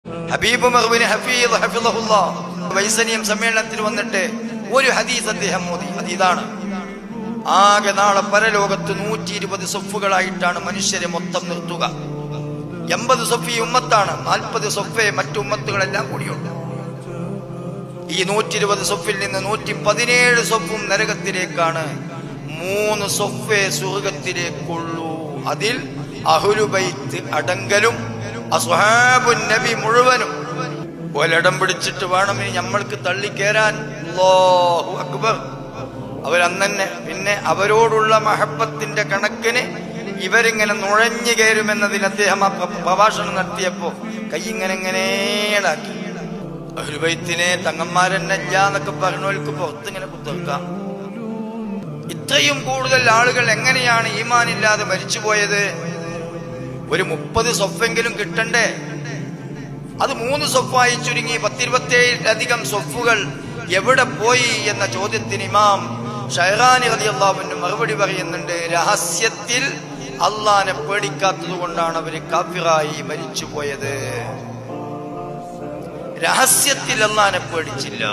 ഹബീബ് മർവിന് ഹഫീദ് ഹഫിളഹുല്ലാഹ് വൈസനിയം സമ്മേളനത്തിൽ വന്നിട്ട് ഒരു ഹദീസ് അദ്ദേഹം ഓതി. അത് ഇതാണ്: ആകെ നാളെ പരലോകത്ത് 120 സൊഫുകളായിട്ടാണ് മനുഷ്യരെ മൊത്തം നിർത്തുക. 80 സൊഫ് ഈ ഉമ്മത്താണ്, 40 സൊഫേ മറ്റു ഉമ്മത്തുകളെല്ലാം കൂടിയുണ്ട്. ഈ 120 സൊഫിൽ നിന്ന് 117 സൊഫും നരകത്തിലേക്കാണ്, 3 സൊഫേ സ്വർഗത്തിലേക്കുള്ളൂ. അതിൽ അഹ്ലു ബൈത്ത് അടങ്കലും അസ്ഹാബുൻ നബി മുഴുവനും ഒരിടം പിടിച്ചിട്ട് വേണം ഇനി നമ്മൾക്ക് തള്ളിക്കേറാൻ. അല്ലാഹു അക്ബർ. അവരന്നെ പിന്നെ അവരോടുള്ള മഹബത്തിന്റെ കണക്കിന് ഇവരിങ്ങനെ നുഴഞ്ഞു കയറുമെന്നതിൽ അദ്ദേഹം ആ പ്രഭാഷണം നടത്തിയപ്പോ കൈ ഇങ്ങനെടാക്കി. അഹ്ലു ബൈത്തിനെ തങ്ങന്മാരെന്നെ എന്നൊക്കെ പറഞ്ഞവർക്ക് പുറത്തിങ്ങനെ കുത്തിർക്കാം. ഇത്രയും കൂടുതൽ ആളുകൾ എങ്ങനെയാണ് ഈമാനില്ലാതെ മരിച്ചുപോയത്? ഒരു 30 സൊഫെങ്കിലും കിട്ടണ്ടേ? അത് 3 സൊഫായി ചുരുങ്ങി 10-27 സൊഫുകൾ എവിടെ പോയി എന്ന ചോദ്യത്തിന് ഇമാം ഷൈറാനി റളിയല്ലാഹു അൻഹു മറുപടി പറയുന്നുണ്ട്: രഹസ്യത്തിൽ അള്ളാനെ പേടിക്കാത്തത് കൊണ്ടാണ് അവര് കാഫിറായി മരിച്ചുപോയത്. രഹസ്യത്തിൽ അള്ളാനെ പേടിച്ചില്ല.